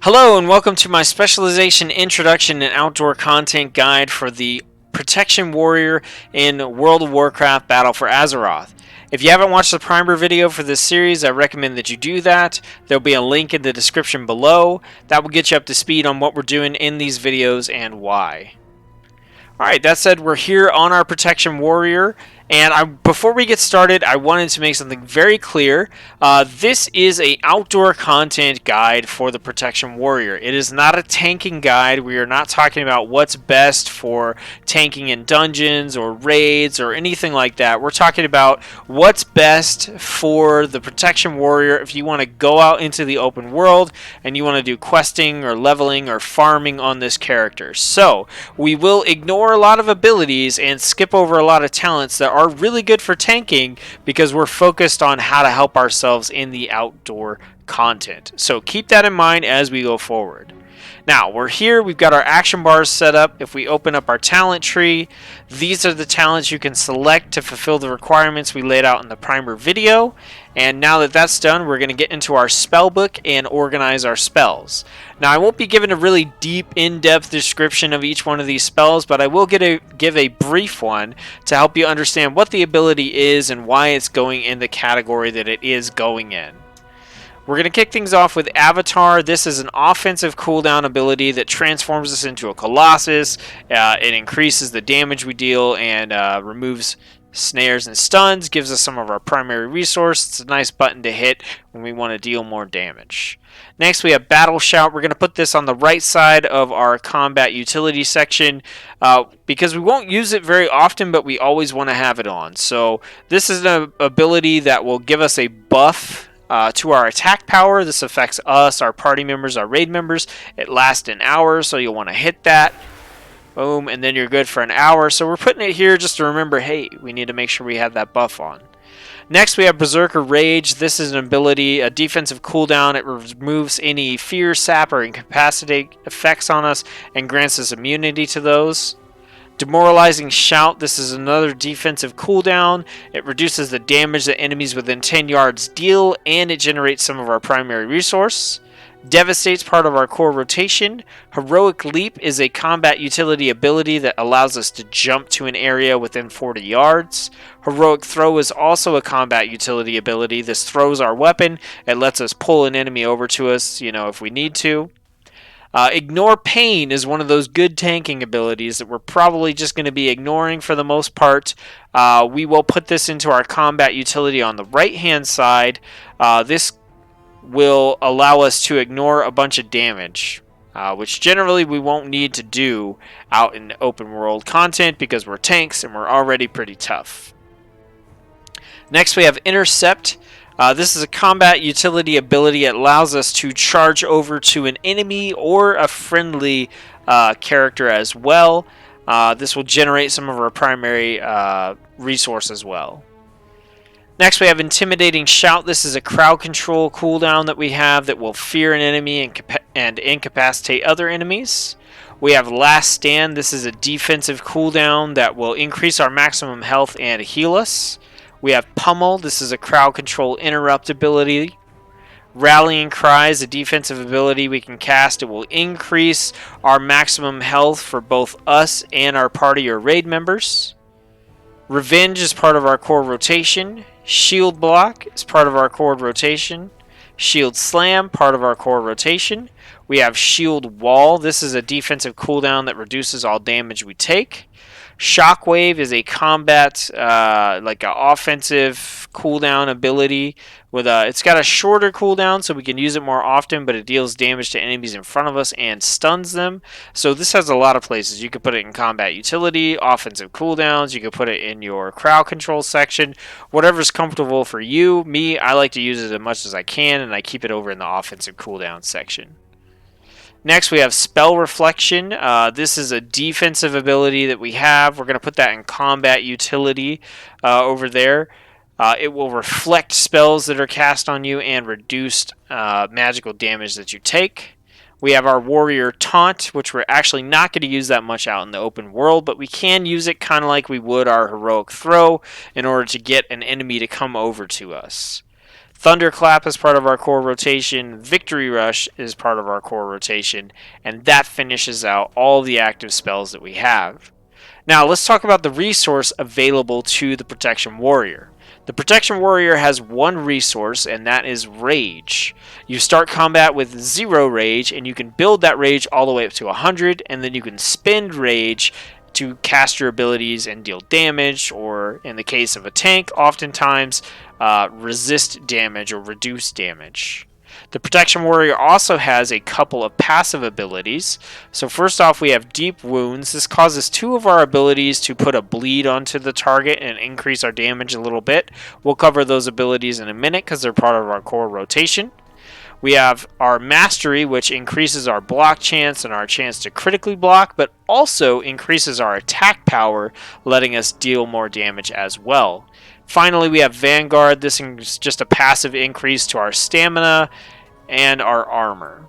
Hello and welcome to my Specialization Introduction and Outdoor Content Guide for the Protection Warrior in World of Warcraft Battle for Azeroth. If you haven't watched the primer video for this series, I recommend that you do that. There'll be a link in the description below. That will get you up to speed on what we're doing in these videos and why. Alright, that said, we're here on our Protection Warrior, and before we get started, I wanted to make something very clear. This is an outdoor content guide for the Protection Warrior. It is not a tanking guide. We are not talking about what's best for tanking in dungeons or raids or anything like that. We're talking about what's best for the Protection Warrior if you want to go out into the open world and you want to do questing or leveling or farming on this character. So, we will ignore a lot of abilities and skip over a lot of talents that are really good for tanking because we're focused on how to help ourselves in the outdoor content. So keep that in mind as we go forward. Now, we're here, we've got our action bars set up. If we open up our talent tree, these are the talents you can select to fulfill the requirements we laid out in the primer video. And now that that's done, we're going to get into our spell book and organize our spells. Now, I won't be giving a really deep, in-depth description of each one of these spells, but I will give a brief one to help you understand what the ability is and why it's going in the category that it is going in. We're going to kick things off with Avatar. This is an offensive cooldown ability that transforms us into a Colossus. It increases the damage we deal and removes snares and stuns, gives us some of our primary resource. It's a nice button to hit when we want to deal more damage. Next, we have Battle Shout. We're going to put this on the right side of our combat utility section because we won't use it very often, but we always want to have it on. So this is an ability that will give us a buff to our attack power. This affects us, our party members, our raid members. It lasts an hour, so you'll want to hit that. Boom, and then you're good for an hour. So we're putting it here just to remember, hey, we need to make sure we have that buff on. Next, we have Berserker Rage. This is an ability, a defensive cooldown. It removes any fear, sap, or incapacitate effects on us and grants us immunity to those. Demoralizing Shout. This is another defensive cooldown. It reduces the damage that enemies within 10 yards deal, and it generates some of our primary resource. Devastate's part of our core rotation. Heroic Leap is a combat utility ability that allows us to jump to an area within 40 yards. Heroic Throw is also a combat utility ability. This throws our weapon. It lets us pull an enemy over to us, if we need to. Ignore Pain is one of those good tanking abilities that we're probably just going to be ignoring for the most part. We will put this into our combat utility on the right hand side. This will allow us to ignore a bunch of damage, which generally we won't need to do out in open world content because we're tanks and we're already pretty tough. Next, we have Intercept. This is a combat utility ability that allows us to charge over to an enemy or a friendly character as well. This will generate some of our primary resource as well. Next, we have Intimidating Shout. This is a crowd control cooldown that we have that will fear an enemy and incapacitate other enemies. We have Last Stand. This is a defensive cooldown that will increase our maximum health and heal us. We have Pummel. This is a crowd control interrupt ability. Rallying Cry is a defensive ability we can cast. It will increase our maximum health for both us and our party or raid members. Revenge is part of our core rotation. Shield Block is part of our core rotation. Shield Slam, part of our core rotation. We have Shield Wall. This is a defensive cooldown that reduces all damage we take. Shockwave is a combat, like an offensive cooldown ability. It's got a shorter cooldown, so we can use it more often, but it deals damage to enemies in front of us and stuns them. So this has a lot of places. You could put it in combat utility, offensive cooldowns. You could put it in your crowd control section. Whatever's comfortable for you. Me, I like to use it as much as I can, and I keep it over in the offensive cooldown section. Next, we have Spell Reflection. This is a defensive ability that we have. We're going to put that in combat utility over there. It will reflect spells that are cast on you and reduce magical damage that you take. We have our Warrior Taunt, which we're actually not going to use that much out in the open world, but we can use it kind of like we would our Heroic Throw in order to get an enemy to come over to us. Thunderclap is part of our core rotation. Victory Rush is part of our core rotation. And that finishes out all the active spells that we have. Now let's talk about the resource available to the Protection Warrior. The Protection Warrior has one resource, and that is Rage. You start combat with 0 Rage, and you can build that Rage all the way up to 100, and then you can spend Rage to cast your abilities and deal damage, or in the case of a tank, oftentimes resist damage or reduce damage. The Protection Warrior also has a couple of passive abilities. So first off, we have Deep Wounds. This causes 2 of our abilities to put a bleed onto the target and increase our damage a little bit. We'll cover those abilities in a minute because they're part of our core rotation. We have our Mastery, which increases our block chance and our chance to critically block, but also increases our attack power, letting us deal more damage as well. Finally, we have Vanguard. This is just a passive increase to our stamina and our armor.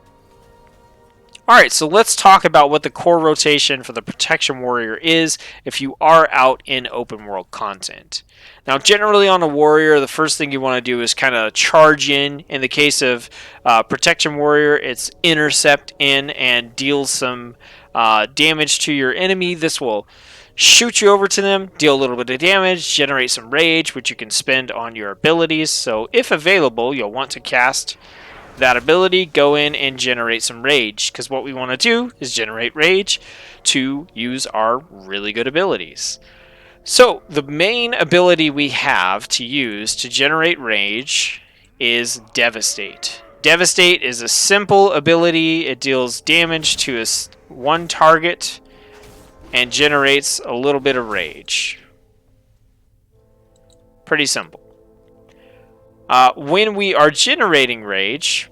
Alright, so let's talk about what the core rotation for the Protection Warrior is if you are out in open world content. Now, generally on a warrior, the first thing you want to do is kind of charge in. In the case of Protection Warrior, it's Intercept in and deal some damage to your enemy. This will shoot you over to them, deal a little bit of damage, generate some rage, which you can spend on your abilities. So if available, you'll want to cast that ability, go in and generate some rage, because what we want to do is generate rage to use our really good abilities. So the main ability we have to use to generate rage is Devastate. Devastate is a simple ability. It deals damage to one target and generates a little bit of rage. Pretty simple. When we are generating rage,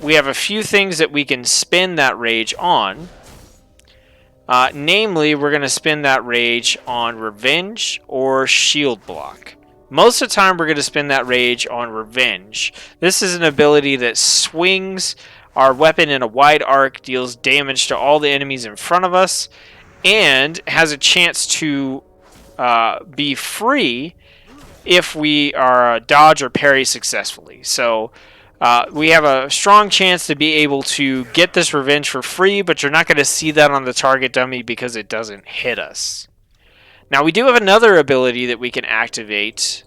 we have a few things that we can spend that rage on. Namely, we're going to spend that rage on Revenge or Shield Block. Most of the time, we're going to spend that rage on Revenge. This is an ability that swings our weapon in a wide arc, deals damage to all the enemies in front of us, and has a chance to be free if we are dodge or parry successfully. So we have a strong chance to be able to get this revenge for free, but you're not going to see that on the target dummy because it doesn't hit us. Now we do have another ability that we can activate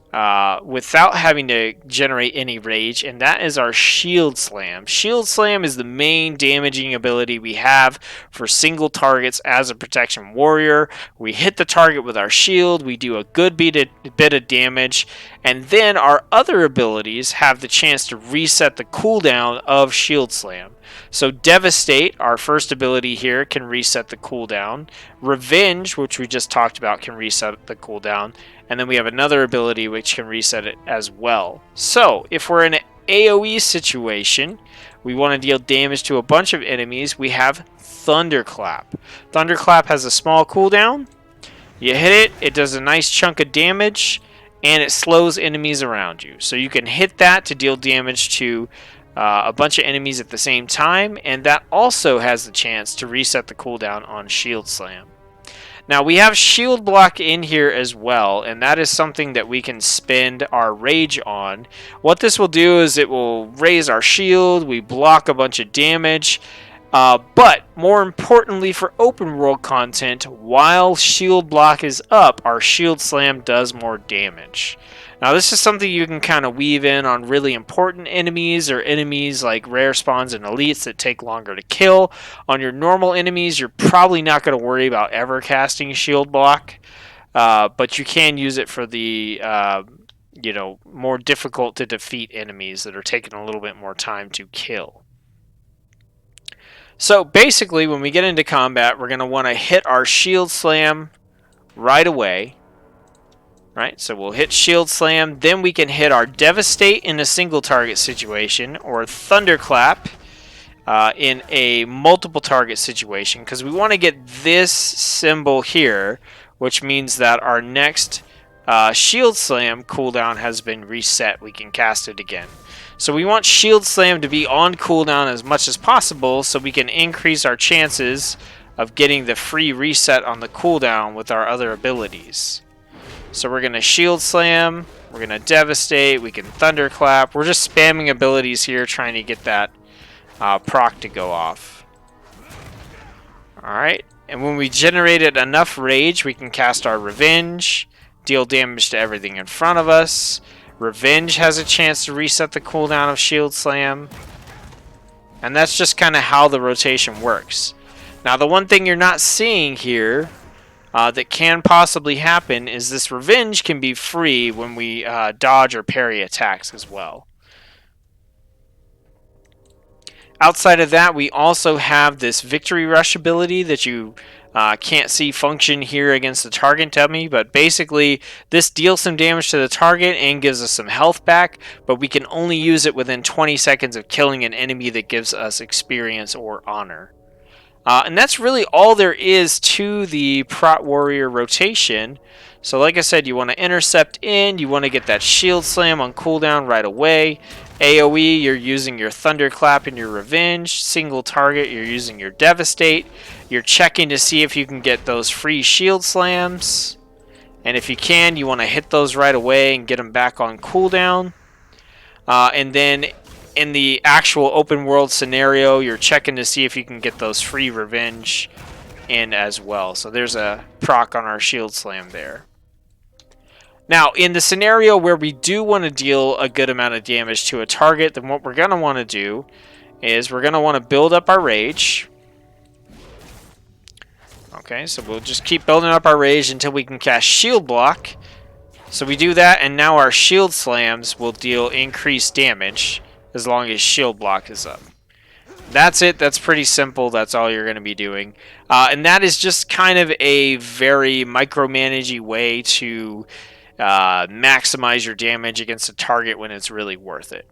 without having to generate any rage, and that is our Shield Slam. Shield Slam is the main damaging ability we have for single targets as a Protection Warrior. We hit the target with our shield, we do a good bit of damage, and then our other abilities have the chance to reset the cooldown of Shield Slam. So Devastate, our first ability here, can reset the cooldown. Revenge, which we just talked about, can reset the cooldown. And then we have another ability which can reset it as well. So if we're in an AoE situation, we want to deal damage to a bunch of enemies, we have Thunderclap. Thunderclap has a small cooldown. You hit it, it does a nice chunk of damage, and it slows enemies around you. So you can hit that to deal damage to a bunch of enemies at the same time, and that also has the chance to reset the cooldown on Shield Slam. Now we have Shield Block in here as well, and that is something that we can spend our rage on. What this will do is it will raise our shield, we block a bunch of damage, but more importantly for open world content, while Shield Block is up, our Shield Slam does more damage. Now this is something you can kind of weave in on really important enemies or enemies like rare spawns and elites that take longer to kill. On your normal enemies, you're probably not going to worry about ever casting Shield Block, but you can use it for the more difficult to defeat enemies that are taking a little bit more time to kill. So basically, when we get into combat, we're going to want to hit our Shield Slam right away. Right, so we'll hit Shield Slam, then we can hit our Devastate in a single target situation, or Thunderclap in a multiple target situation, because we want to get this symbol here, which means that our next Shield Slam cooldown has been reset. We can cast it again. So we want Shield Slam to be on cooldown as much as possible so we can increase our chances of getting the free reset on the cooldown with our other abilities. So we're going to Shield Slam, We're going to Devastate. We can Thunderclap. We're just spamming abilities here, trying to get that proc to go off. Alright. And when we generated enough rage, we can cast our Revenge. Deal damage to everything in front of us. Revenge has a chance to reset the cooldown of Shield Slam. And that's just kind of how the rotation works. Now, the one thing you're not seeing here that can possibly happen is this Revenge can be free when we dodge or parry attacks as well. Outside of that, we also have this Victory Rush ability that you can't see function here against the target dummy, but basically this deals some damage to the target and gives us some health back, but we can only use it within 20 seconds of killing an enemy that gives us experience or honor. And that's really all there is to the Prot Warrior rotation. So like I said, you want to intercept in, you want to get that Shield Slam on cooldown right away. AoE, you're using your Thunderclap and your Revenge. Single target, you're using your Devastate. You're checking to see if you can get those free Shield Slams. And if you can, you want to hit those right away and get them back on cooldown. And then in the actual open world scenario, you're checking to see if you can get those free Revenge in as well. So there's a proc on our Shield Slam there. Now, in the scenario where we do want to deal a good amount of damage to a target, then what we're going to want to do is we're going to want to build up our rage. Okay, so we'll just keep building up our rage until we can cast Shield Block. So we do that, and now our Shield Slams will deal increased damage as long as Shield Block is up. That's it. That's pretty simple. That's all you're going to be doing. And that is just kind of a very micromanagey way to maximize your damage against a target when it's really worth it.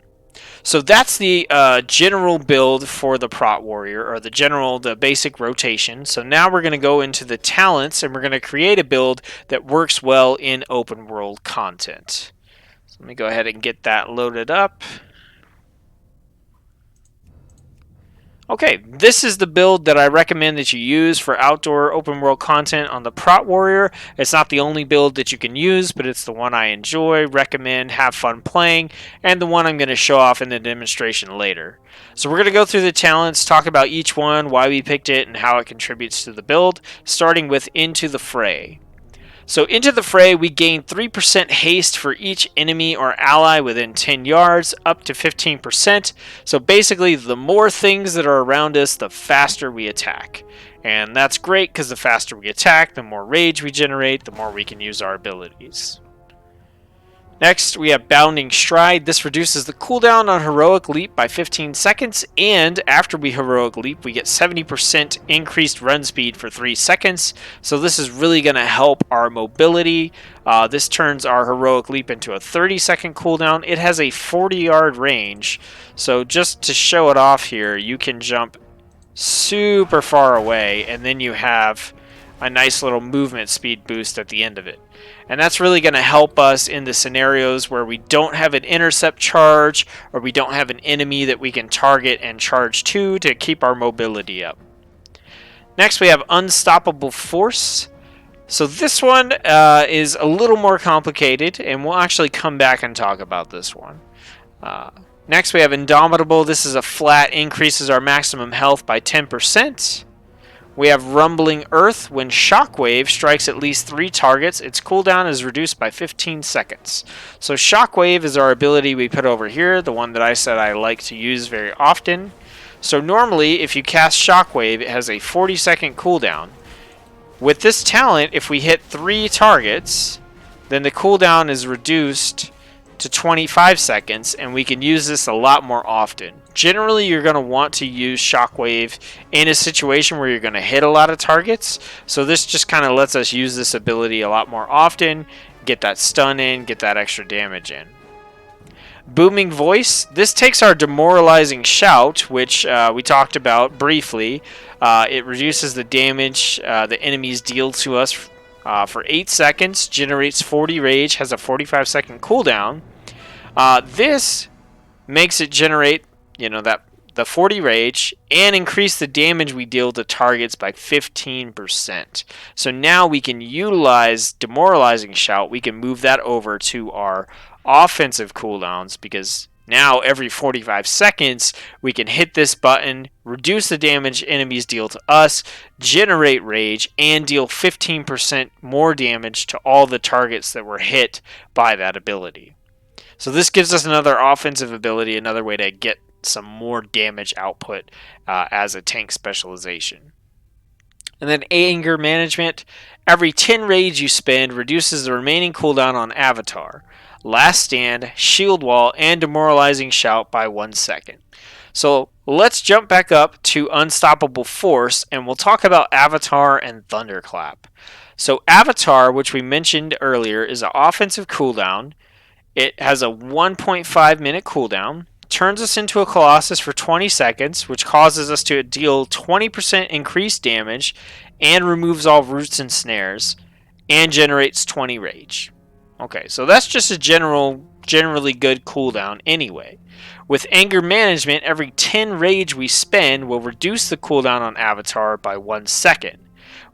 So that's the general build for the Prot Warrior, or the basic rotation. So now we're going to go into the talents, and we're going to create a build that works well in open world content. So let me go ahead and get that loaded up. Okay, this is the build that I recommend that you use for outdoor open world content on the Prot Warrior. It's not the only build that you can use, but it's the one I enjoy, recommend, have fun playing, and the one I'm going to show off in the demonstration later. So we're going to go through the talents, talk about each one, why we picked it, and how it contributes to the build, starting with Into the Fray. So Into the Fray, we gain 3% haste for each enemy or ally within 10 yards, up to 15%. So basically, the more things that are around us, the faster we attack. And that's great, because the faster we attack, the more rage we generate, the more we can use our abilities. Next, we have Bounding Stride. This reduces the cooldown on Heroic Leap by 15 seconds, and after we Heroic Leap, we get 70% increased run speed for 3 seconds. So this is really going to help our mobility. This turns our Heroic Leap into a 30-second cooldown. It has a 40-yard range, so just to show it off here, you can jump super far away, and then you have a nice little movement speed boost at the end of it. And that's really going to help us in the scenarios where we don't have an intercept charge, or we don't have an enemy that we can target and charge to keep our mobility up. Next, we have Unstoppable Force. So this one is a little more complicated, and we'll actually come back and talk about this one. Next, we have Indomitable. This is a flat, increases our maximum health by 10%. We have Rumbling Earth. When Shockwave strikes at least 3 targets, its cooldown is reduced by 15 seconds. So Shockwave is our ability we put over here, the one that I said I like to use very often. So normally, if you cast Shockwave, it has a 40-second cooldown. With this talent, if we hit 3 targets, then the cooldown is reduced to 25 seconds, and we can use this a lot more often. Generally, you're going to want to use Shockwave in a situation where you're going to hit a lot of targets, so this just kind of lets us use this ability a lot more often, get that stun in, get that extra damage in. Booming Voice. This takes our Demoralizing Shout, which we talked about briefly. It reduces the damage the enemies deal to us for 8 seconds, generates 40 rage, has a 45-second cooldown. This makes it generate, the 40 rage and increase the damage we deal to targets by 15%. So now we can utilize Demoralizing Shout. We can move that over to our offensive cooldowns, because now every 45 seconds we can hit this button, reduce the damage enemies deal to us, generate rage, and deal 15% more damage to all the targets that were hit by that ability. So this gives us another offensive ability, another way to get some more damage output as a tank specialization. And then anger management. Every 10 rage you spend reduces the remaining cooldown on Avatar, Last Stand, Shield Wall, and Demoralizing Shout by 1 second. So let's jump back up to Unstoppable Force, and we'll talk about Avatar and Thunderclap. So Avatar, which we mentioned earlier, is an offensive cooldown. It has a 1.5 minute cooldown, turns us into a Colossus for 20 seconds, which causes us to deal 20% increased damage, and removes all roots and snares, and generates 20 rage. Okay, so that's just a generally good cooldown anyway. With anger management, every 10 rage we spend will reduce the cooldown on Avatar by 1 second.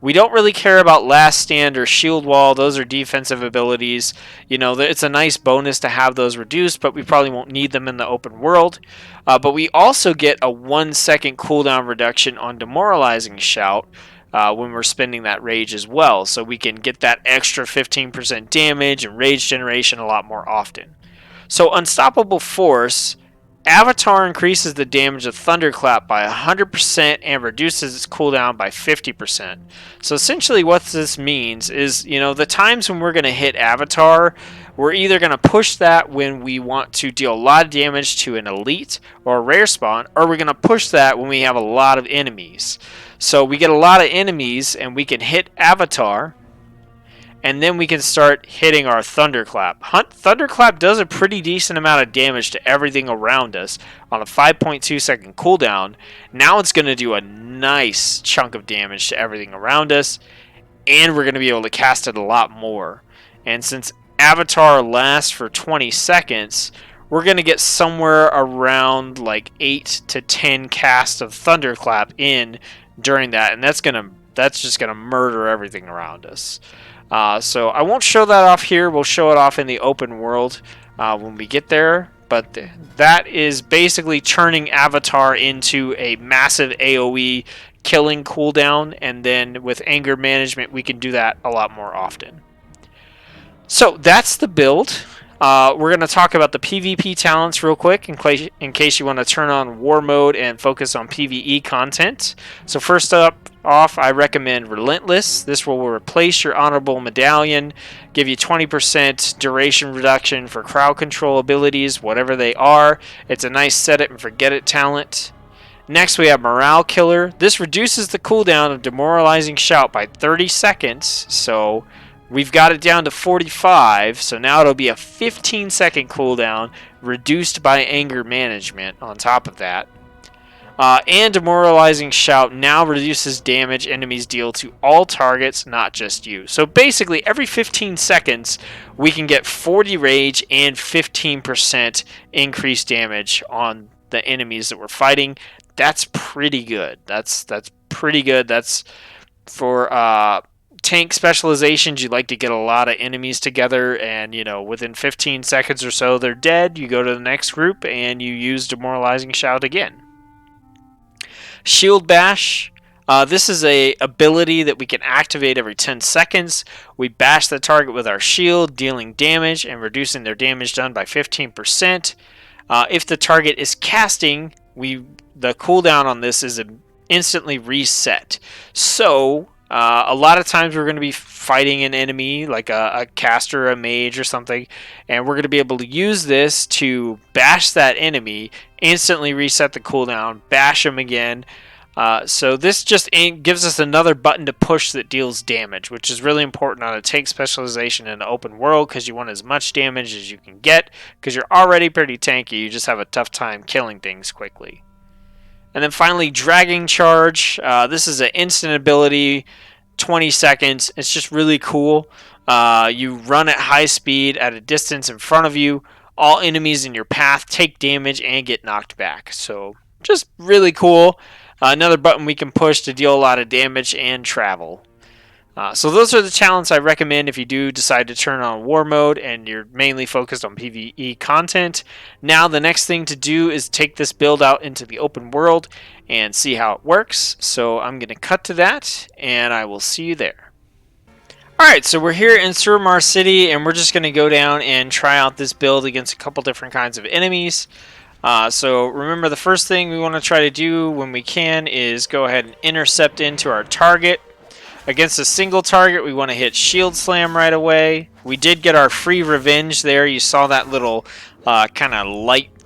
We don't really care about Last Stand or Shield Wall. Those are defensive abilities. You know, it's a nice bonus to have those reduced, but we probably won't need them in the open world. But we also get a 1 second cooldown reduction on Demoralizing Shout when we're spending that rage as well. So we can get that extra 15% damage and rage generation a lot more often. So Unstoppable Force, Avatar increases the damage of Thunderclap by 100% and reduces its cooldown by 50%. So essentially what this means is, you know, the times when we're going to hit Avatar, we're either going to push that when we want to deal a lot of damage to an elite or a rare spawn, or we're going to push that when we have a lot of enemies. So we get a lot of enemies and we can hit Avatar, and then we can start hitting our Thunderclap. Thunderclap does a pretty decent amount of damage to everything around us on a 5.2 second cooldown. Now it's going to do a nice chunk of damage to everything around us, and we're going to be able to cast it a lot more. And since Avatar lasts for 20 seconds, we're going to get somewhere around like 8 to 10 casts of Thunderclap in during that, and that's just going to murder everything around us. So I won't show that off here. We'll show it off in the open world when we get there. But that is basically turning Avatar into a massive AoE killing cooldown. And then with anger management, we can do that a lot more often. So that's the build. We're going to talk about the PvP talents real quick in case you want to turn on War Mode and focus on PvE content. So first up off, I recommend Relentless. This will replace your Honorable Medallion, give you 20% duration reduction for crowd control abilities, whatever they are. It's a nice set it and forget it talent. Next we have Morale Killer. This reduces the cooldown of Demoralizing Shout by 30 seconds, so we've got it down to 45, so now it'll be a 15-second cooldown reduced by anger management on top of that. And Demoralizing Shout now reduces damage enemies deal to all targets, not just you. So basically, every 15 seconds, we can get 40 rage and 15% increased damage on the enemies that we're fighting. That's pretty good. That's pretty good. That's for tank specializations. You'd like to get a lot of enemies together, and you know, within 15 seconds or so, they're dead. You go to the next group, and you use Demoralizing Shout again. Shield Bash. This is a ability that we can activate every 10 seconds. We bash the target with our shield, dealing damage and reducing their damage done by 15%. If the target is casting, the cooldown on this is instantly reset. So a lot of times we're going to be fighting an enemy like a caster, a mage, or something, and we're going to be able to use this to bash that enemy, instantly reset the cooldown, bash them again. So this just gives us another button to push that deals damage, which is really important on a tank specialization in an open world, because you want as much damage as you can get, because you're already pretty tanky. You just have a tough time killing things quickly. And then finally, Dragging Charge. This is an instant ability, 20 seconds. It's just really cool. You run at high speed at a distance in front of you. All enemies in your path take damage and get knocked back. So just really cool. Another button we can push to deal a lot of damage and travel. So those are the talents I recommend if you do decide to turn on war mode and you're mainly focused on PvE content. Now the next thing to do is take this build out into the open world and see how it works. So I'm going to cut to that and I will see you there. Alright, so we're here in Suramar City and we're just going to go down and try out this build against a couple different kinds of enemies. So remember, the first thing we want to try to do when we can is go ahead and intercept into our target. Against a single target, we want to hit Shield Slam right away. We did get our free revenge there. You saw that little kind of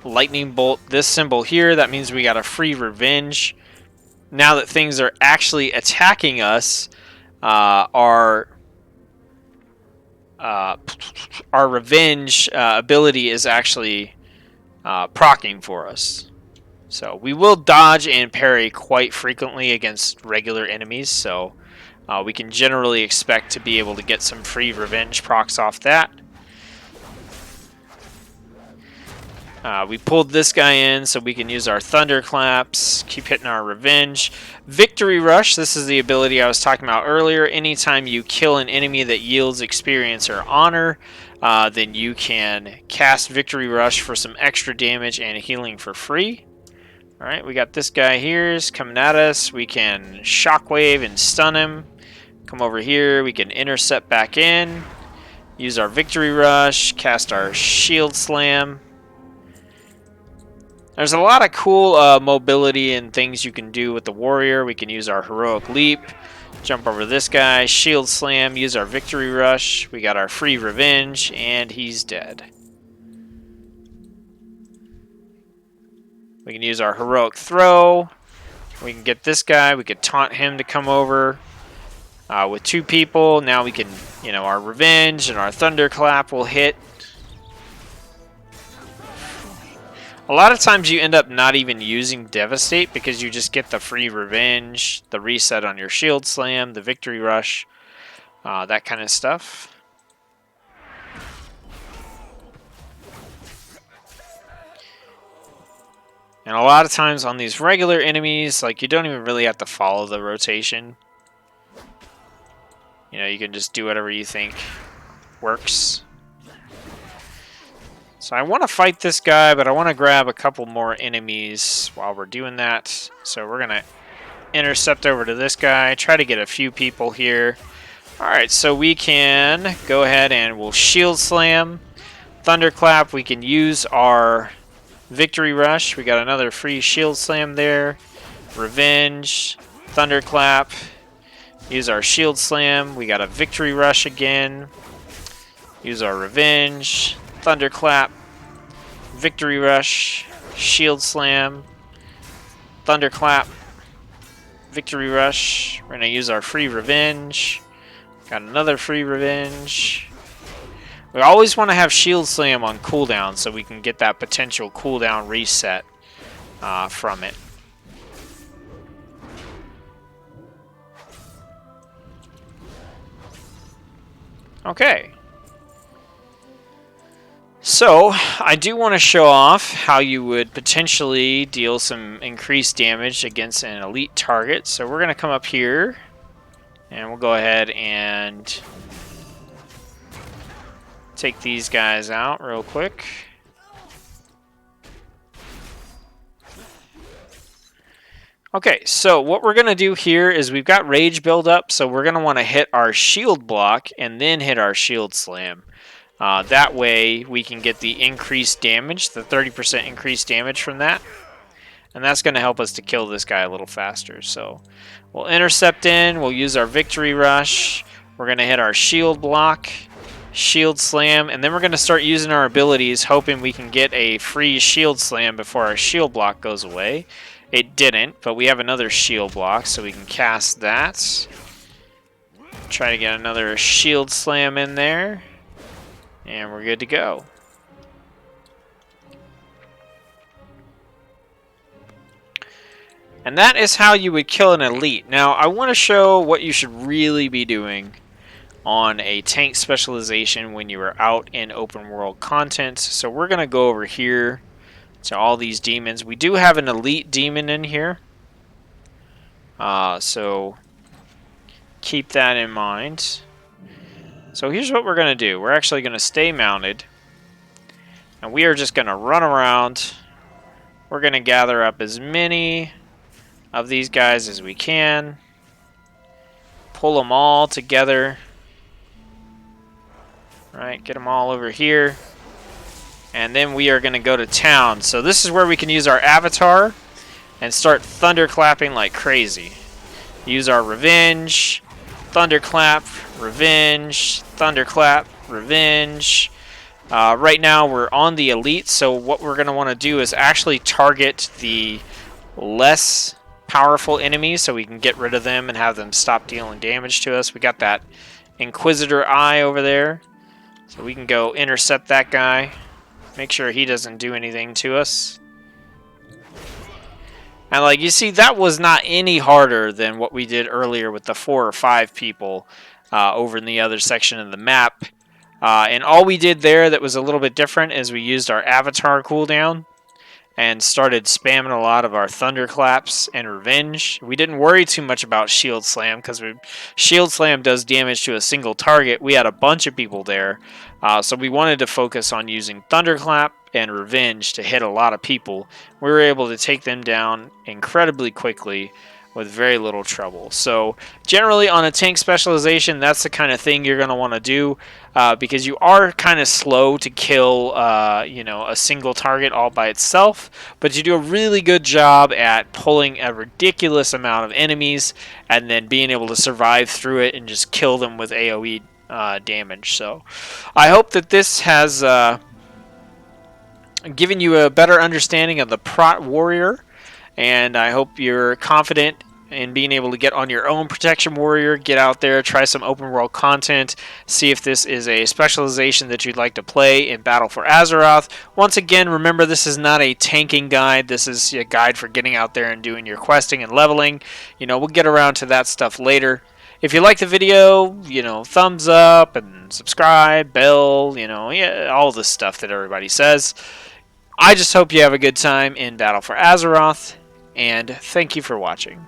lightning bolt. This symbol here, that means we got a free revenge. Now that things are actually attacking us, our revenge ability is actually proccing for us. So we will dodge and parry quite frequently against regular enemies, so we can generally expect to be able to get some free revenge procs off that. We pulled this guy in so we can use our Thunderclaps, keep hitting our revenge. Victory Rush, this is the ability I was talking about earlier. Anytime you kill an enemy that yields experience or honor, then you can cast Victory Rush for some extra damage and healing for free. Alright, we got this guy here is coming at us. We can Shockwave and stun him. Come over here, we can intercept back in. Use our Victory Rush, cast our Shield Slam. There's a lot of cool mobility and things you can do with the warrior. We can use our Heroic Leap, jump over this guy, Shield Slam, use our Victory Rush. We got our free revenge, and he's dead. We can use our Heroic Throw. We can get this guy. We could taunt him to come over. With two people, now we can, our revenge and our Thunderclap will hit. A lot of times you end up not even using Devastate because you just get the free revenge, the reset on your Shield Slam, the Victory Rush, that kind of stuff. And a lot of times on these regular enemies, like, you don't even really have to follow the rotation. You can just do whatever you think works. So I want to fight this guy, but I want to grab a couple more enemies while we're doing that. So we're going to intercept over to this guy, try to get a few people here. Alright, so we can go ahead and we'll Shield Slam. Thunderclap, we can use our Victory Rush. We got another free Shield Slam there. Revenge, Thunderclap. Use our Shield Slam. We got a Victory Rush again. Use our Revenge. Thunderclap. Victory Rush. Shield Slam. Thunderclap. Victory Rush. We're going to use our free Revenge. Got another free Revenge. We always want to have Shield Slam on cooldown so we can get that potential cooldown reset from it. Okay. So, I do want to show off how you would potentially deal some increased damage against an elite target. So we're going to come up here, and we'll go ahead and take these guys out real quick. Okay, so what we're going to do here is we've got Rage build up, so we're going to want to hit our Shield block and then hit our Shield Slam. That way we can get the increased damage, the 30% increased damage from that. And that's going to help us to kill this guy a little faster. So we'll intercept in, we'll use our Victory Rush, we're going to hit our Shield block, Shield Slam, and then we're going to start using our abilities, hoping we can get a free Shield Slam before our Shield block goes away. It didn't, but we have another Shield block, so we can cast that. Try to get another Shield Slam in there. And we're good to go. And that is how you would kill an elite. Now, I want to show what you should really be doing on a tank specialization when you are out in open world content. So we're going to go over here to all these demons. We do have an elite demon in here. So keep that in mind. So here's what we're going to do. We're actually going to stay mounted. And we are just going to run around. We're going to gather up as many of these guys as we can. Pull them all together. Right, get them all over here. And then we are going to go to town. So this is where we can use our avatar and start thunderclapping like crazy. Use our revenge, thunderclap, revenge, thunderclap, revenge. Right now we're on the elite, so what we're going to want to do is actually target the less powerful enemies so we can get rid of them and have them stop dealing damage to us. We got that Inquisitor eye over there, so we can go intercept that guy. Make sure he doesn't do anything to us. And like you see, that was not any harder than what we did earlier with the 4 or 5 people over in the other section of the map. And all we did there that was a little bit different is we used our avatar cooldown and started spamming a lot of our thunderclaps and revenge. We didn't worry too much about shield slam because shield slam does damage to a single target. We had a bunch of people there, so we wanted to focus on using thunderclap and revenge to hit a lot of people. We were able to take them down incredibly quickly with very little trouble. So generally on a tank specialization, that's the kind of thing you're going to want to do because you are kind of slow to kill a single target all by itself, but you do a really good job at pulling a ridiculous amount of enemies and then being able to survive through it and just kill them with AoE damage. So I hope that this has given you a better understanding of the Prot Warrior, and I hope you're confident in being able to get on your own Protection Warrior, get out there, try some open world content, see if this is a specialization that you'd like to play in Battle for Azeroth. Once again, remember this is not a tanking guide, this is a guide for getting out there and doing your questing and leveling. We'll get around to that stuff later. If you like the video, thumbs up and subscribe, bell, all the stuff that everybody says. I just hope you have a good time in Battle for Azeroth, and thank you for watching.